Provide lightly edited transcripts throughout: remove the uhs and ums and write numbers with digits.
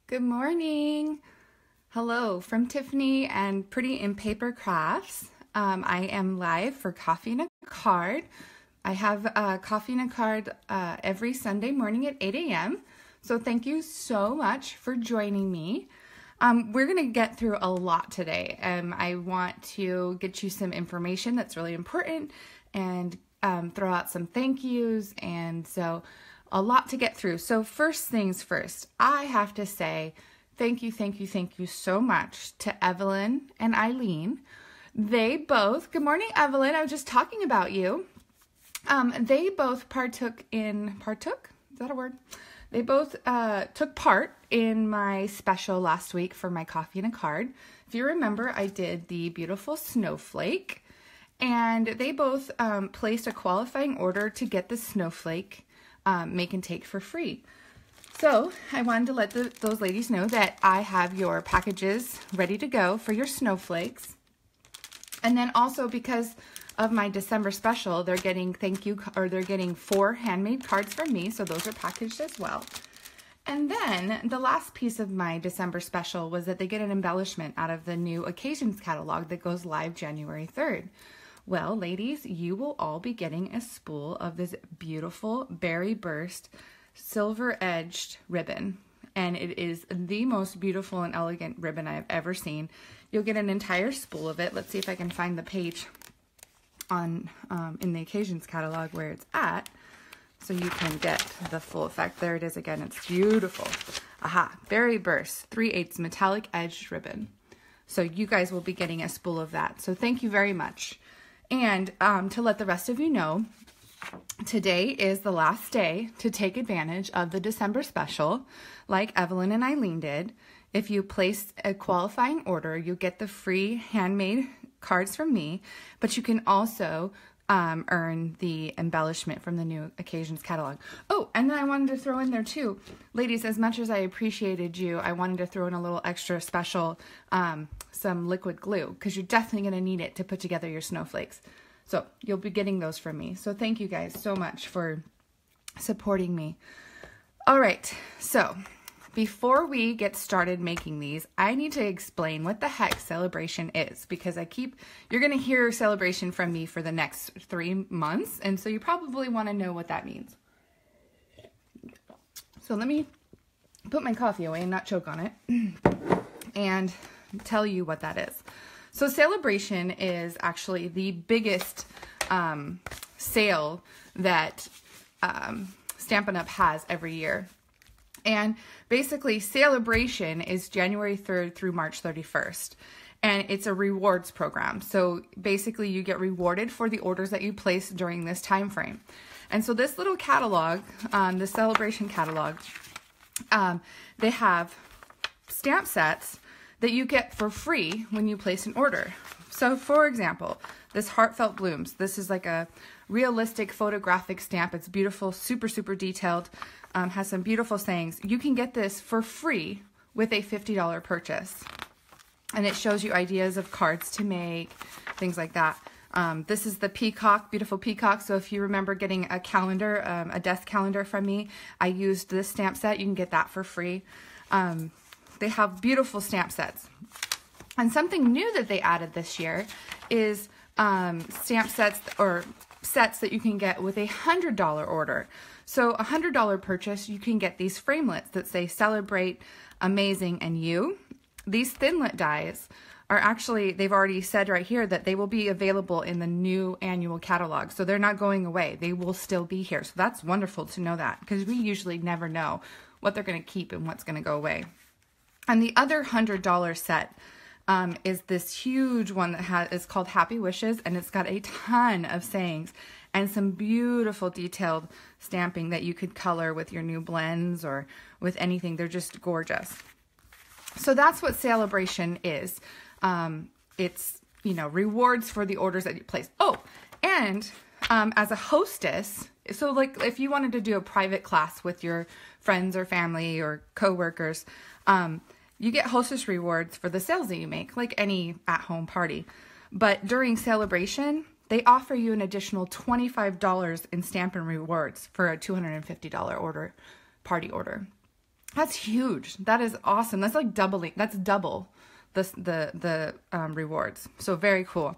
Good morning. Hello from Tiffany and Pretty in Paper Crafts. I am live for Coffee and a Card. I have Coffee and a Card every Sunday morning at 8 a.m. So thank you so much for joining me. We're going to get through a lot today. I want to get you some information that's really important and throw out some thank yous, and so a lot to get through. So first things first, I have to say thank you so much to Evelyn and Eileen. They both, good morning Evelyn, I was just talking about you. They both partook? Is that a word? They both took part in my special last week for my Coffee and a Card. If you remember, I did the beautiful snowflake, and they both placed a qualifying order to get the snowflake make and take for free. So I wanted to let those ladies know that I have your packages ready to go for your snowflakes. And then also, because of my December special, they're getting they're getting 4 handmade cards from me, so those are packaged as well. And then the last piece of my December special was that they get an embellishment out of the new occasions catalog that goes live January 3rd. Well, ladies, you will all be getting a spool of this beautiful berry burst silver edged ribbon. And it is the most beautiful and elegant ribbon I have ever seen. You'll get an entire spool of it. Let's see if I can find the page on in the occasions catalog where it's at, so you can get the full effect. There it is again. It's beautiful. Aha, berry burst 3/8 metallic edged ribbon. So you guys will be getting a spool of that. So thank you very much. And to let the rest of you know, today is the last day to take advantage of the December special, like Evelyn and Eileen did. If you place a qualifying order, you get the free handmade cards from me, but you can also earn the embellishment from the new occasions catalog. Oh, and then I wanted to throw in there too, ladies, as much as I appreciated you, I wanted to throw in a little extra special, some liquid glue, because you're definitely going to need it to put together your snowflakes. So you'll be getting those from me. So thank you guys so much for supporting me. All right, so before we get started making these, I need to explain what the heck Sale-A-Bration is, because you're going to hear Sale-A-Bration from me for the next 3 months, and so you probably want to know what that means. So let me put my coffee away and not choke on it and tell you what that is. So Sale-A-Bration is actually the biggest sale that Stampin' Up! Has every year. And basically, Sale-A-Bration is January 3rd through March 31st. And it's a rewards program. So basically, you get rewarded for the orders that you place during this time frame. And so this little catalog, the Sale-A-Bration catalog, they have stamp sets that you get for free when you place an order. So for example, this Heartfelt Blooms, this is like a realistic photographic stamp. It's beautiful, super detailed, has some beautiful sayings. You can get this for free with a $50 purchase. And it shows you ideas of cards to make, things like that. This is the peacock, beautiful peacock. So if you remember getting a calendar, a desk calendar from me, I used this stamp set. You can get that for free. They have beautiful stamp sets. And something new that they added this year is stamp sets, or sets that you can get with a $100 order. So a $100 purchase, you can get these framelits that say Celebrate, Amazing, and You. These Thinlit dies are actually, they've already said right here that they will be available in the new annual catalog. So they're not going away. They will still be here. So that's wonderful to know that, because we usually never know what they're going to keep and what's going to go away. And the other $100 set is this huge one that is called Happy Wishes, and it's got a ton of sayings and some beautiful detailed stamping that you could color with your new blends or with anything. They're just gorgeous. So that's what Sale-A-Bration is. It's, rewards for the orders that you place. Oh, and as a hostess, so like if you wanted to do a private class with your friends or family or coworkers, you get hostess rewards for the sales that you make, like any at-home party. But during Sale-A-Bration, they offer you an additional $25 in Stampin' Rewards for a $250 party order. That's huge. That is awesome. That's like doubling. That's double the rewards. So very cool.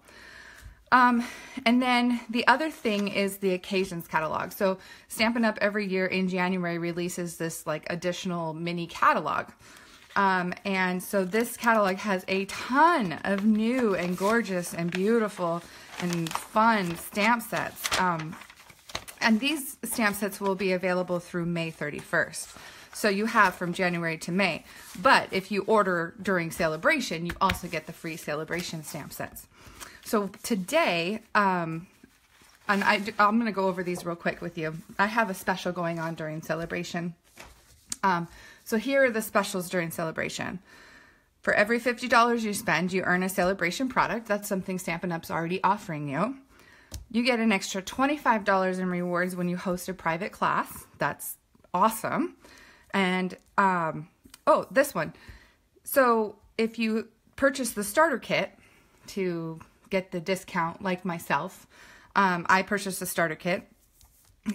And then the other thing is the occasions catalog. So Stampin' Up! Every year in January releases this like additional mini catalog. And so this catalog has a ton of new and gorgeous and beautiful and fun stamp sets. And these stamp sets will be available through May 31st. So you have from January to May. But if you order during Sale-A-Bration, you also get the free Sale-A-Bration stamp sets. So today, and I'm going to go over these real quick with you. I have a special going on during Sale-A-Bration. So here are the specials during Sale-A-Bration. For every $50 you spend, you earn a Sale-A-Bration product. That's something Stampin' Up's already offering you. You get an extra $25 in rewards when you host a private class. That's awesome. And, oh, this one. So if you purchase the starter kit to get the discount, like myself, I purchased a starter kit,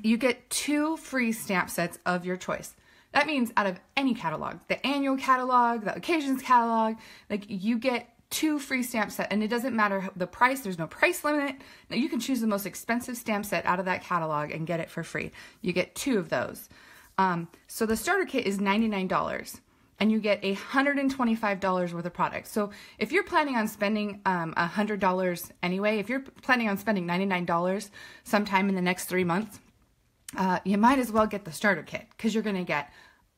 you get 2 free stamp sets of your choice. That means out of any catalog, the annual catalog, the occasions catalog, like you get 2 free stamp sets, and it doesn't matter the price. There's no price limit. Now you can choose the most expensive stamp set out of that catalog and get it for free. You get 2 of those. So the starter kit is $99 and you get $125 worth of products. So if you're planning on spending $100 anyway, if you're planning on spending $99 sometime in the next 3 months, you might as well get the starter kit because you're going to get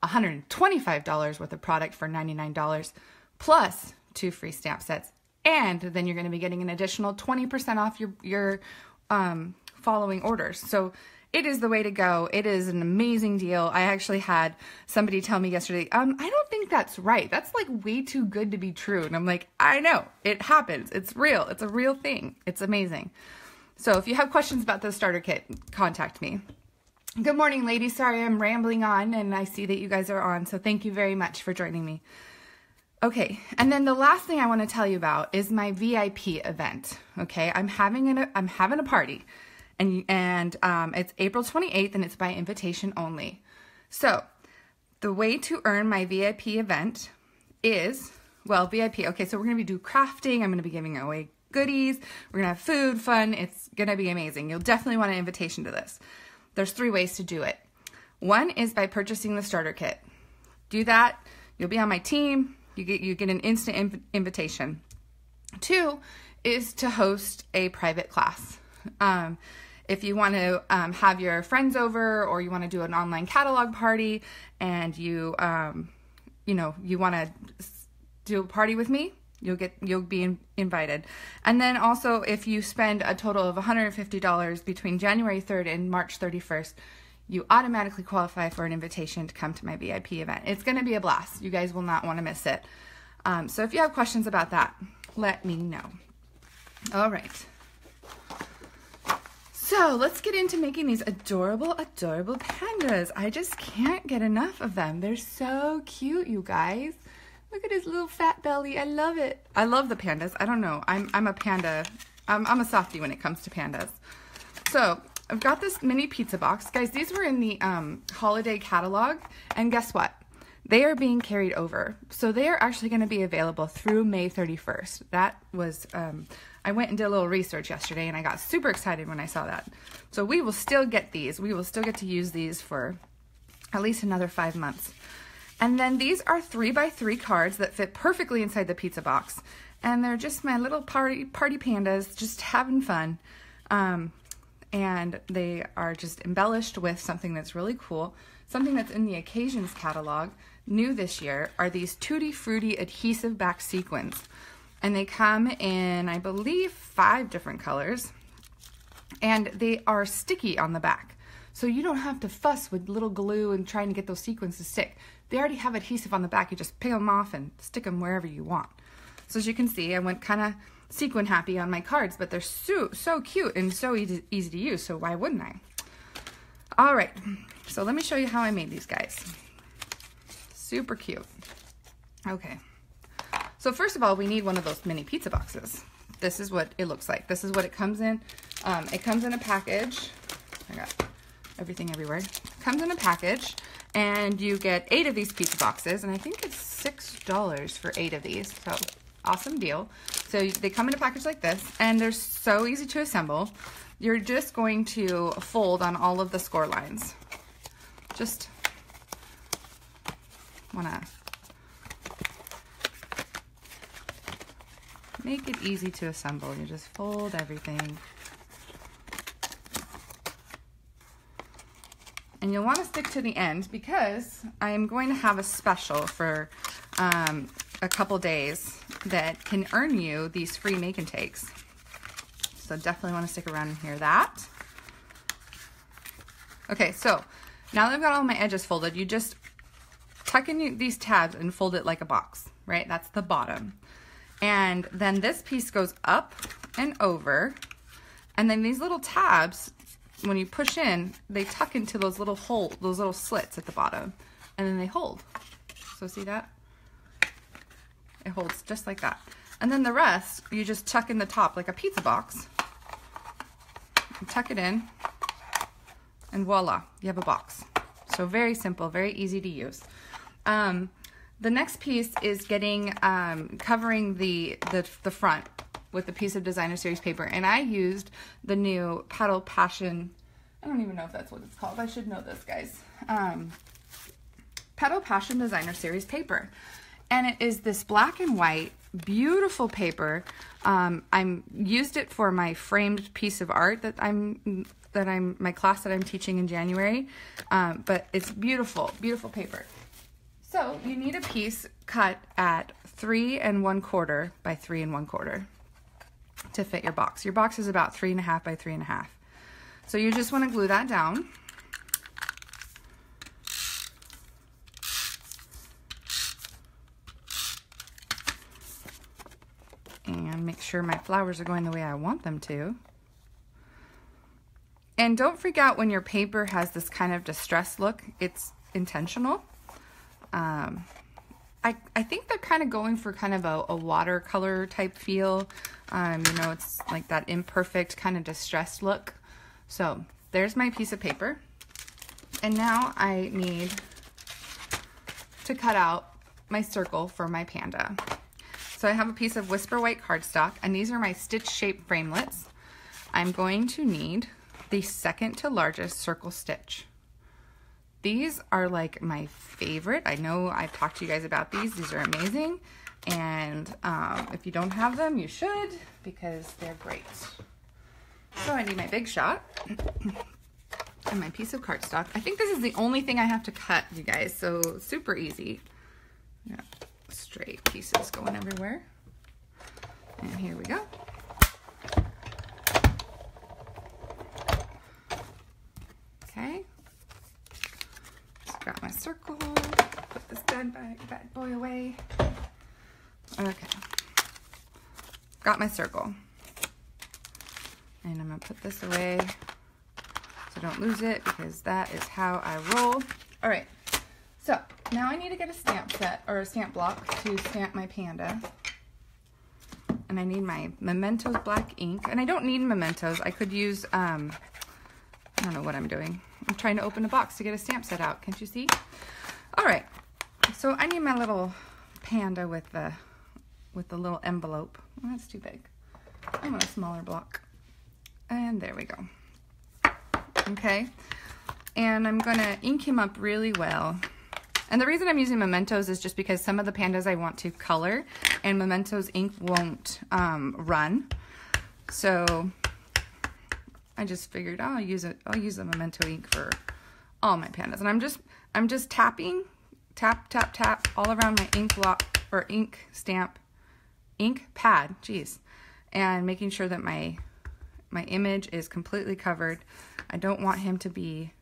$125 worth of product for $99 plus 2 free stamp sets. And then you're going to be getting an additional 20% off your following orders. So it is the way to go. It is an amazing deal. I actually had somebody tell me yesterday, I don't think that's right. That's like way too good to be true. And I'm like, I know, it happens. It's real. It's a real thing. It's amazing. So if you have questions about the starter kit, contact me. Good morning, ladies. Sorry, I'm rambling on and I see that you guys are on. So thank you very much for joining me. Okay, and then the last thing I want to tell you about is my VIP event. Okay, I'm having a party. And it's April 28th and it's by invitation only. So the way to earn my VIP event is, well, VIP. Okay, so we're going to do crafting. I'm going to be giving away goodies. We're going to have food, fun. It's going to be amazing. You'll definitely want an invitation to this. There's 3 ways to do it. One is by purchasing the starter kit. Do that. You'll be on my team. You get an instant invitation. 2 is to host a private class. If you want to have your friends over, or you want to do an online catalog party, and you want to do a party with me, you'll be invited. And then also, if you spend a total of $150 between January 3rd and March 31st, you automatically qualify for an invitation to come to my VIP event. It's going to be a blast. You guys will not want to miss it. So if you have questions about that, let me know. All right. So let's get into making these adorable, adorable pandas. I just can't get enough of them. They're so cute, you guys. Look at his little fat belly. I love it. I love the pandas. I don't know. I'm a panda. I'm a softie when it comes to pandas. So I've got this mini pizza box. Guys, these were in the holiday catalog. And guess what? They are being carried over. So they are actually going to be available through May 31st. That was... I went and did a little research yesterday and I got super excited when I saw that. So we will still get these. We will still get to use these for at least another 5 months. And then these are 3x3 cards that fit perfectly inside the pizza box. And they're just my little party pandas, just having fun. And they are just embellished with something that's really cool. Something that's in the occasions catalog, new this year, are these Tutti Frutti adhesive back sequins. And they come in, I believe, 5 different colors. And they are sticky on the back. So you don't have to fuss with little glue and trying to get those sequins to stick. They already have adhesive on the back. You just peel them off and stick them wherever you want. So as you can see, I went kind of sequin happy on my cards, but they're so cute and so easy to use. So why wouldn't I? All right. So let me show you how I made these guys. Super cute. Okay. So first of all, we need one of those mini pizza boxes. This is what it looks like. This is what it comes in. It comes in a package. I got everything everywhere. It comes in a package, And you get 8 of these pizza boxes, and I think it's $6 for 8 of these, so awesome deal. So they come in a package like this, and they're so easy to assemble. You're just going to fold on all of the score lines. Just wanna make it easy to assemble. You just fold everything. And you'll want to stick to the end because I'm going to have a special for a couple days that can earn you these free make and takes. So definitely want to stick around and hear that. Okay, so now that I've got all my edges folded, you just tuck in these tabs and fold it like a box, right? That's the bottom. And then this piece goes up and over, and then these little tabs, when you push in, they tuck into those little holes, those little slits at the bottom, and then they hold. So see that? It holds just like that. And then the rest, you just tuck in the top like a pizza box. You tuck it in, and voila, you have a box. So very simple, very easy to use. The next piece is getting covering the front with a piece of designer series paper, and I used the new Party Passion. I don't even know if that's what it's called. I should know this, guys. Party Passion designer series paper, and it is this black and white beautiful paper. I'm used it for my framed piece of art that my class that I'm teaching in January, but it's beautiful, beautiful paper. So you need a piece cut at 3 1/4 by 3 1/4 to fit your box. Your box is about 3 1/2 by 3 1/2. So you just want to glue that down. And make sure my flowers are going the way I want them to. And don't freak out when your paper has this kind of distressed look. It's intentional. I think they're kind of going for kind of a watercolor type feel. You know, it's like that imperfect kind of distressed look. So there's my piece of paper. And now I need to cut out my circle for my panda. So I have a piece of Whisper White cardstock, and these are my stitch shaped framelits. I'm going to need the second to largest circle stitch. These are like my favorite. I know I've talked to you guys about these. These are amazing. And if you don't have them, you should, because they're great. So I need my Big Shot and my piece of cardstock. I think this is the only thing I have to cut, you guys, so super easy. Yeah, straight pieces going everywhere. And here we go. Okay. Got my circle, put this bad boy away. Okay, got my circle. And I'm gonna put this away so don't lose it, because that is how I roll. All right, so now I need to get a stamp set, or a stamp block to stamp my panda. And I need my Mementos black ink. And I don't need Mementos. I could use, I don't know what I'm doing. I'm trying to open a box to get a stamp set out. Can't you see? All right. So I need my little panda with the little envelope. Oh, that's too big. I want a smaller block. And there we go. Okay. And I'm going to ink him up really well. And the reason I'm using Mementos is just because some of the pandas I want to color, and Mementos ink won't run. So I just figured I'll use the Memento ink for all my pandas. And I'm just tapping, tap, tap, tap all around my ink block, or ink pad, geez, and making sure that my image is completely covered. I don't want him to be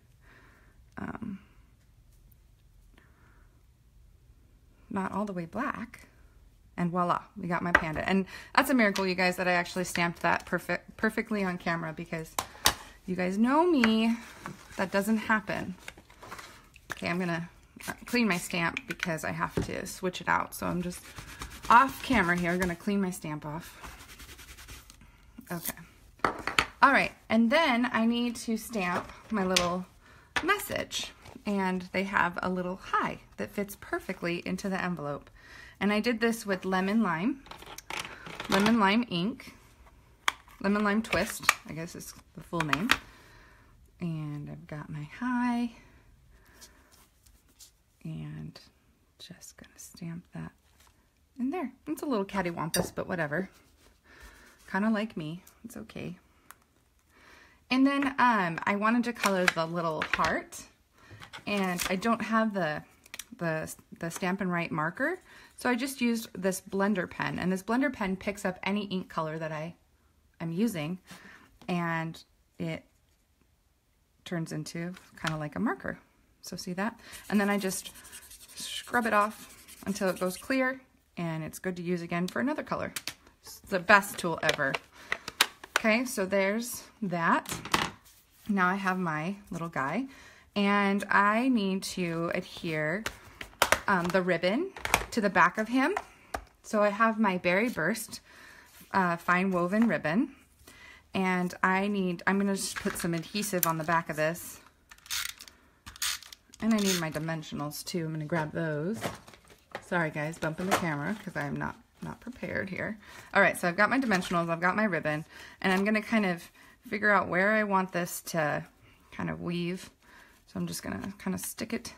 not all the way black. And voila, we got my panda. And that's a miracle, you guys, that I actually stamped that perfectly on camera, because you guys know me, that doesn't happen. Okay, I'm gonna clean my stamp because I have to switch it out. So I'm just off camera here, I'm gonna clean my stamp off. Okay. All right, and then I need to stamp my little message. and they have a little hi that fits perfectly into the envelope. And I did this with lemon lime ink, lemon lime twist, I guess is the full name. And I've got my hi, and just gonna stamp that in there. It's a little cattywampus, but whatever. Kind of like me, it's okay. And then I wanted to color the little heart, and I don't have the Stampin' Write marker, so I just used this blender pen, and this blender pen picks up any ink color that I am using, and it turns into kind of like a marker. So see that? And then I just scrub it off until it goes clear, and it's good to use again for another color. It's the best tool ever. Okay, so there's that. Now I have my little guy, and I need to adhere the ribbon to the back of him. So I have my Berry Burst fine woven ribbon, and I'm gonna just put some adhesive on the back of this, and I need my dimensionals too. I'm gonna grab those. Sorry guys, bumping the camera because I'm not prepared here. All right, so I've got my dimensionals, I've got my ribbon, and I'm gonna kind of figure out where I want this to kind of weave. So I'm just gonna kind of stick it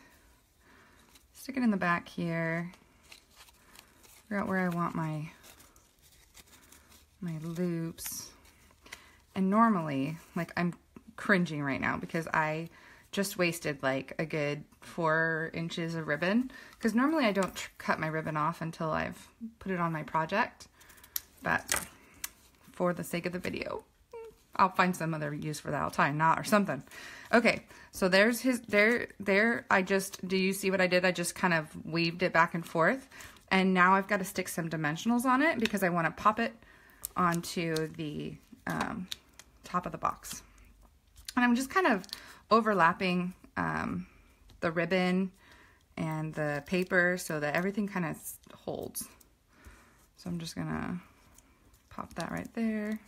in the back here, figure out where I want my loops. And normally, like, I'm cringing right now because I just wasted like a good 4 inches of ribbon, because normally I don't cut my ribbon off until I've put it on my project, but for the sake of the video, I'll find some other use for that. I'll tie a knot or something. Okay, so there's his, there, do you see what I did? I just kind of weaved it back and forth, and now I've got to stick some dimensionals on it because I want to pop it onto the top of the box. And I'm just kind of overlapping the ribbon and the paper so that everything kind of holds. So I'm just gonna pop that right there.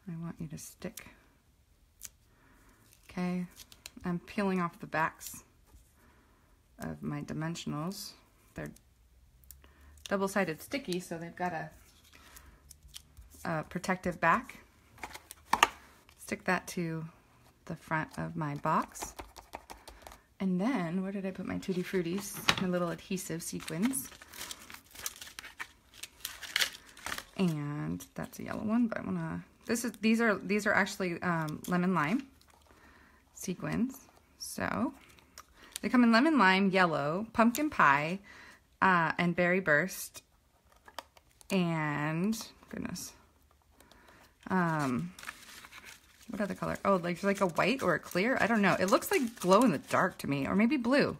I want you to stick. Okay, I'm peeling off the backs of my dimensionals. They're double-sided sticky, so they've got a protective back. Stick that to the front of my box. And then, where did I put my Tutti Fruttis? My little adhesive sequins. And that's a yellow one, but I wanna, these are actually lemon lime sequins. So they come in lemon lime, yellow, pumpkin pie, and berry burst, and goodness, what other color? Oh, like a white or a clear? I don't know. It looks like glow in the dark to me, or maybe blue.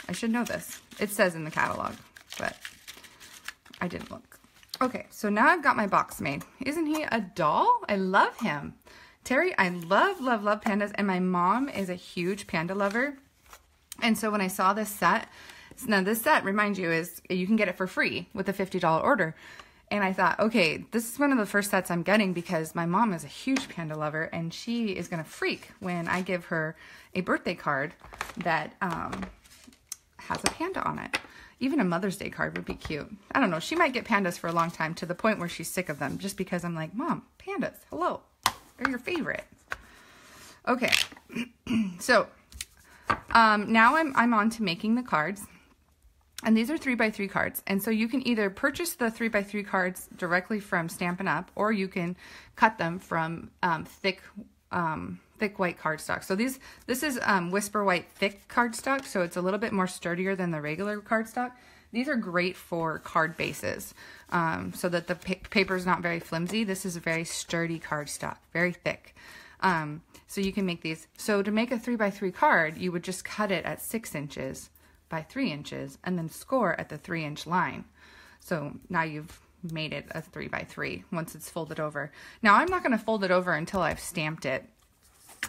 I should know this. It says in the catalog, but I didn't look. Okay, so now I've got my box made. Isn't he a doll? I love him. Terry, I love pandas, and my mom is a huge panda lover. And so when I saw this set, now this set, remind you, is you can get it for free with a $50 order. And I thought, okay, this is one of the first sets I'm getting because my mom is a huge panda lover, and she is gonna freak when I give her a birthday card that has a panda on it. Even a Mother's Day card would be cute. I don't know, she might get pandas for a long time, to the point where she's sick of them, just because I'm like, Mom, pandas, hello, they're your favorite. Okay, so now I'm on to making the cards. And these are 3x3 cards. And so you can either purchase the 3x3 cards directly from Stampin' Up, or you can cut them from thick white cardstock. So this is Whisper White thick cardstock, so it's a little bit more sturdier than the regular cardstock. These are great for card bases, so that the paper is not very flimsy. This is a very sturdy cardstock, very thick. So you can make these. So to make a 3x3 card, you would just cut it at 6 inches by 3 inches, and then score at the 3-inch line. So now you've made it a 3x3 once it's folded over. Now I'm not going to fold it over until I've stamped it.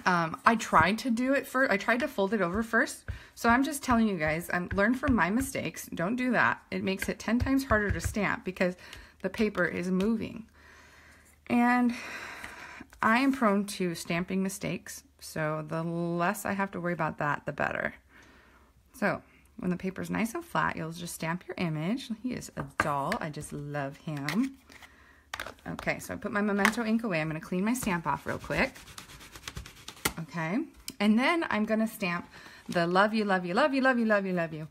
I tried to do it first. I tried to fold it over first. So I'm just telling you guys, learn from my mistakes. Don't do that. It makes it 10 times harder to stamp because the paper is moving. And I am prone to stamping mistakes. So the less I have to worry about that, the better. So when the paper's nice and flat, you'll just stamp your image. He is a doll. I just love him. Okay, so I put my Memento ink away. I'm going to clean my stamp off real quick. Okay, and then I'm going to stamp the love you, love you, love you, love you, love you, love you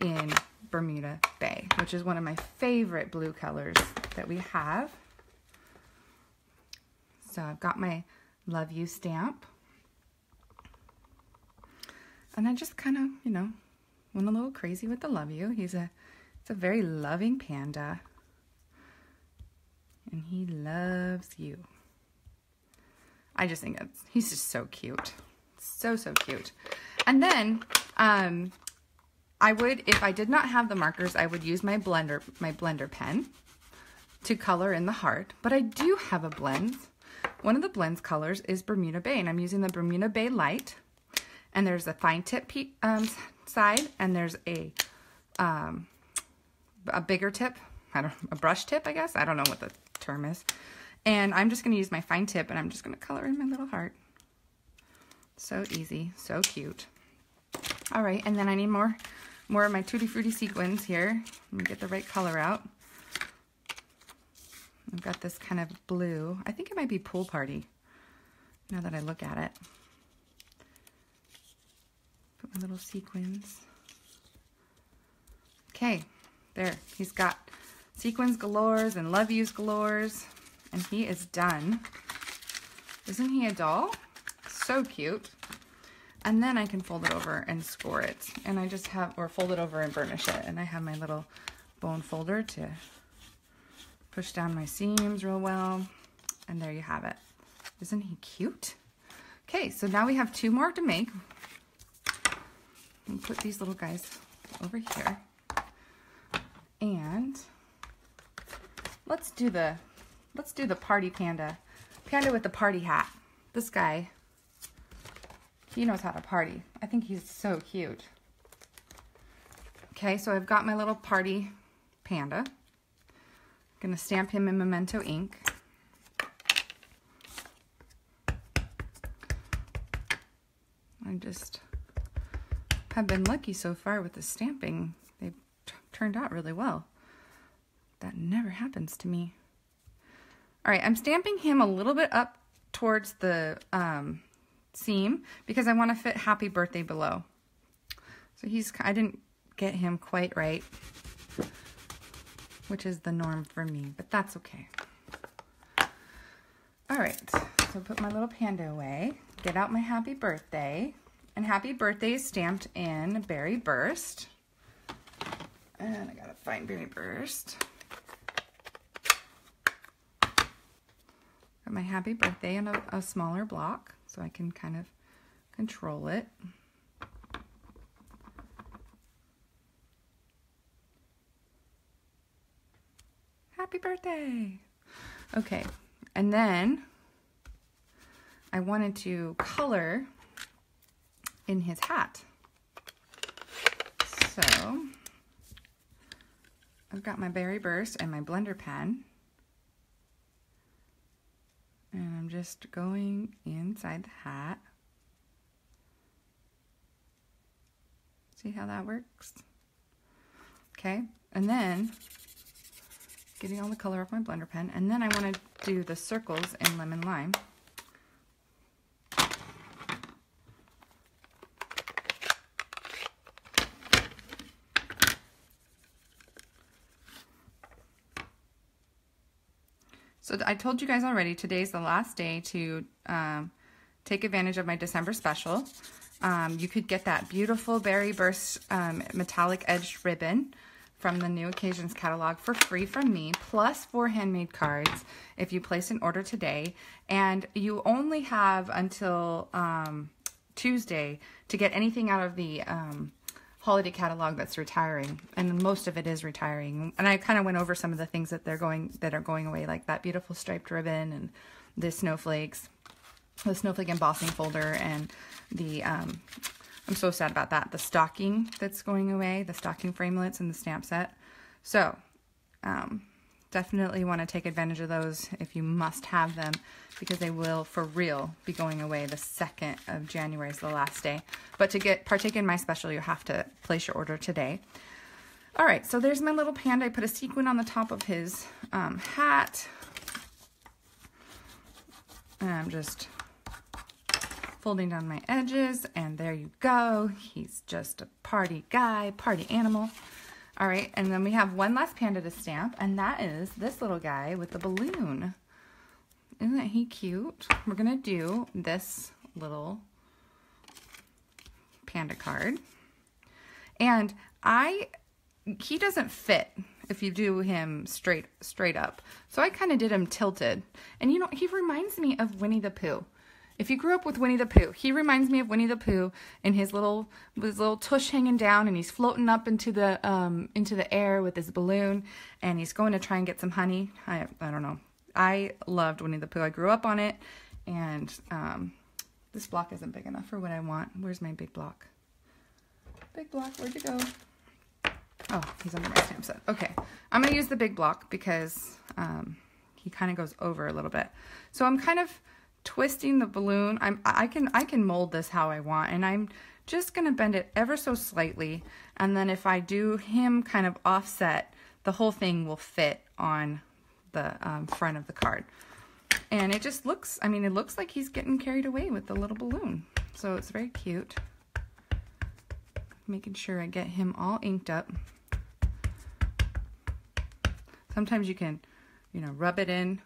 in Bermuda Bay, which is one of my favorite blue colors that we have. So I've got my love you stamp. And I just kind of, you know, went a little crazy with the love you. It's a very loving panda. And he loves you. I just think he's just so cute. So, so cute. And then, I would, if I did not have the markers, I would use my blender pen to color in the heart. But I do have a blend. One of the blends colors is Bermuda Bay, and I'm using the Bermuda Bay Light. And there's a fine tip side, and there's a bigger tip, a brush tip, I guess. I don't know what the term is. And I'm just going to use my fine tip, and I'm just going to color in my little heart. So easy, so cute. All right, and then I need more of my Tutti Frutti sequins here. Let me get the right color out. I've got this kind of blue. I think it might be Pool Party, now that I look at it. Put my little sequins. Okay, there. He's got sequins galores and love yous galores, and he is done. Isn't he a doll? So cute. And then I can fold it over and score it. And I just have, or fold it over and burnish it. And I have my little bone folder to push down my seams real well. And there you have it. Isn't he cute? Okay, so now we have 2 more to make. I'll put these little guys over here. And let's do the Party Panda. Panda with the party hat. This guy, he knows how to party. I think he's so cute. Okay, so I've got my little party panda. I'm gonna stamp him in Memento ink. I just have been lucky so far with the stamping. They've turned out really well. That never happens to me. All right, I'm stamping him a little bit up towards the seam because I want to fit happy birthday below. So I didn't get him quite right, which is the norm for me, but that's okay. All right, so put my little panda away, get out my happy birthday, and happy birthday is stamped in Berry Burst. And I gotta find Berry Burst. Got my happy birthday in a smaller block so I can kind of control it. Happy birthday! Okay, and then I wanted to color in his hat. So I've got my Berry Burst and my blender pen. And I'm just going inside the hat. See how that works? Okay, and then getting all the color off my blender pen, and then I want to do the circles in Lemon Lime. So I told you guys already, today's the last day to take advantage of my December special. You could get that beautiful Berry Burst metallic edged ribbon from the New Occasions catalog for free from me, plus 4 handmade cards if you place an order today. And you only have until Tuesday to get anything out of the holiday catalog that's retiring, and most of it is retiring. And I kind of went over some of the things that are going away, like that beautiful striped ribbon and the snowflake embossing folder, and the I'm so sad about that, the stocking that's going away, the stocking framelits and the stamp set. So definitely want to take advantage of those if you must have them, because they will for real be going away. The 2nd of January is the last day. But to partake in my special, you have to place your order today. All right, so there's my little panda. I put a sequin on the top of his hat. And I'm just folding down my edges, and there you go. He's just a party guy, party animal. All right, and then we have one last panda to stamp, and that is this little guy with the balloon. Isn't he cute? We're gonna do this little panda card. And he doesn't fit if you do him straight up. So I kind of did him tilted. And you know, he reminds me of Winnie the Pooh. If you grew up with Winnie the Pooh, he reminds me of Winnie the Pooh and his little tush hanging down, and he's floating up into the air with his balloon, and he's going to try and get some honey. I don't know. I loved Winnie the Pooh. I grew up on it, and this block isn't big enough for what I want. Where's my big block? Big block, where'd you go? Oh, he's under my stamp set. Okay, I'm gonna use the big block because he kind of goes over a little bit. So I'm kind of twisting the balloon. I can mold this how I want, and I'm just gonna bend it ever so slightly, and then if I do him kind of offset, the whole thing will fit on the front of the card. And it just looks, I mean, it looks like he's getting carried away with the little balloon. So it's very cute. Making sure I get him all inked up. Sometimes you can, you know, rub it in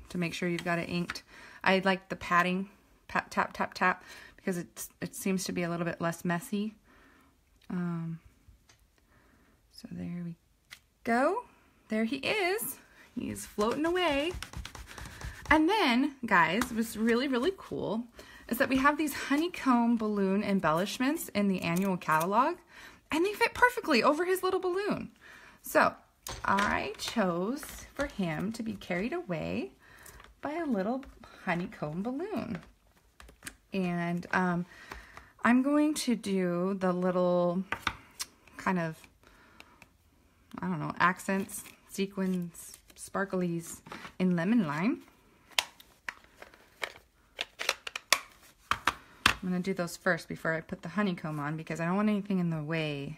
to make sure you've got it inked. I like the patting, tap, tap, tap, because it seems to be a little bit less messy. So there we go. There he is. He's floating away. And then, guys, what's really, really cool is that we have these honeycomb balloon embellishments in the annual catalog, and they fit perfectly over his little balloon. So I chose for him to be carried away by a little honeycomb balloon. And I'm going to do the little kind of, I don't know, accents, sequins, sparklies in lemon lime. I'm going to do those first before I put the honeycomb on, because I don't want anything in the way.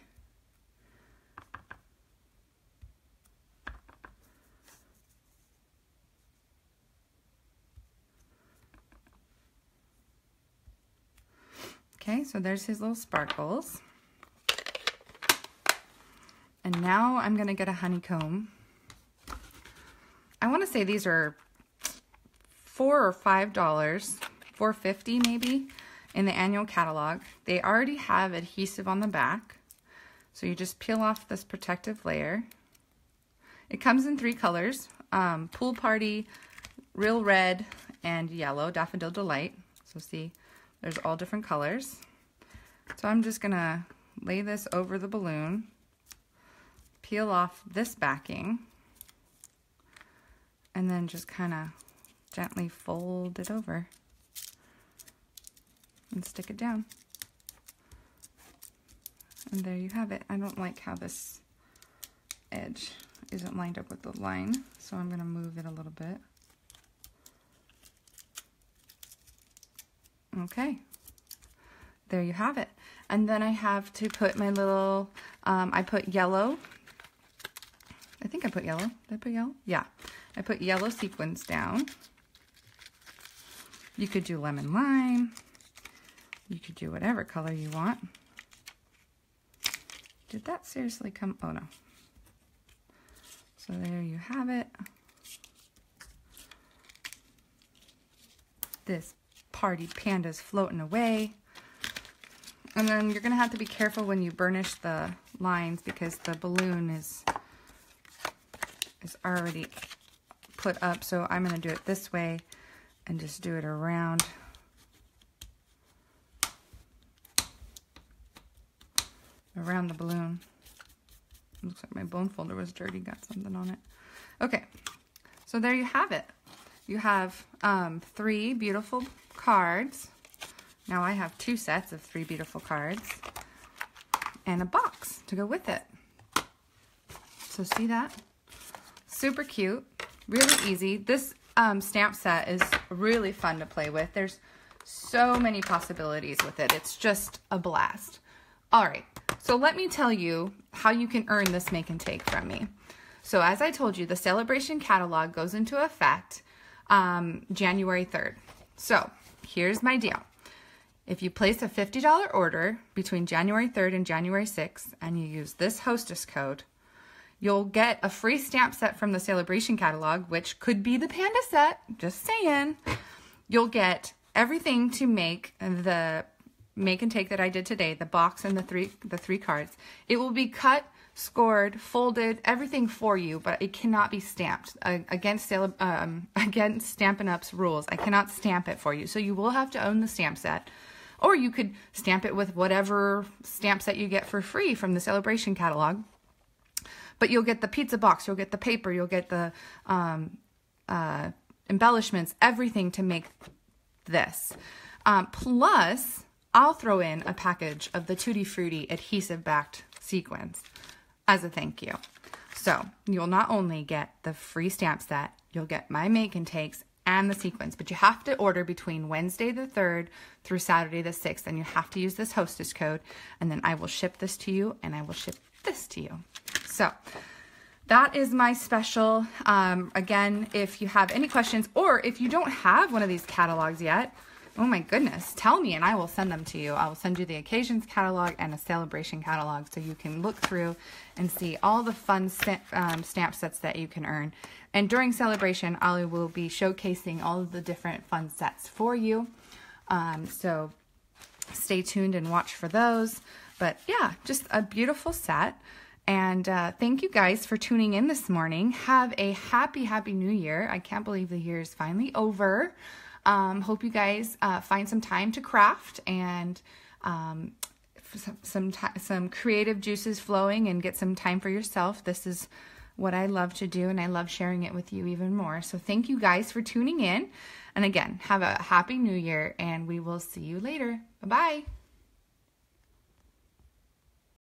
Okay, so there's his little sparkles. And now I'm going to get a honeycomb. I want to say these are $4 or $5, $4.50 maybe, in the annual catalog. They already have adhesive on the back. So you just peel off this protective layer. It comes in 3 colors, Pool Party, Real Red, and Yellow, Daffodil Delight. So see, there's all different colors. So I'm just gonna lay this over the balloon, peel off this backing, and then just kind of gently fold it over and stick it down. And there you have it. I don't like how this edge isn't lined up with the line, so I'm gonna move it a little bit. Okay, there you have it. And then I have to put my little, I put yellow. I think I put yellow. Did I put yellow? Yeah, I put yellow sequins down. You could do lemon lime. You could do whatever color you want. Did that seriously come? Oh no. So there you have it. This Party Panda's floating away. And then you're gonna have to be careful when you burnish the lines, because the balloon is already put up. So I'm gonna do it this way and just do it around. Around the balloon. Looks like my bone folder was dirty, got something on it. Okay, so there you have it. You have 3 beautiful cards. Now I have 2 sets of 3 beautiful cards and a box to go with it. So see that? super cute, really easy. This stamp set is really fun to play with. There's so many possibilities with it. It's just a blast. All right, so let me tell you how you can earn this make and take from me. So as I told you, the Sale-A-Bration catalog goes into effect January 3rd. So here's my deal. If you place a $50 order between January 3rd and January 6th and you use this hostess code, you'll get a free stamp set from the Sale-A-Bration catalog, which could be the Panda set, just saying. You'll get everything to make the make and take that I did today, the box and the three cards. It will be cut, scored, folded, everything for you, but it cannot be stamped. Against Stampin' Up's rules, I cannot stamp it for you. So you will have to own the stamp set, or you could stamp it with whatever stamp set you get for free from the Sale-A-Bration catalog. But you'll get the pizza box, you'll get the paper, you'll get the embellishments, everything to make this. Plus, I'll throw in a package of the Tutti Frutti adhesive-backed sequins as a thank you. So you'll not only get the free stamp set, you'll get my make and takes and the sequins, but you have to order between Wednesday the 3rd through Saturday the 6th, and you have to use this hostess code, and then I will ship this to you, and I will ship this to you. So that is my special. Again, if you have any questions, or if you don't have one of these catalogs yet, oh my goodness, tell me and I will send them to you. I will send you the occasions catalog and a Sale-A-Bration catalog so you can look through and see all the fun stamp sets that you can earn. And during Sale-A-Bration, I will be showcasing all of the different fun sets for you. So stay tuned and watch for those. But yeah, just a beautiful set. And thank you guys for tuning in this morning. Have a happy, happy new year. I can't believe the year is finally over. Hope you guys find some time to craft and some creative juices flowing and get some time for yourself. This is what I love to do, and I love sharing it with you even more. So thank you guys for tuning in. And again, have a happy new year, and we will see you later. Bye-bye.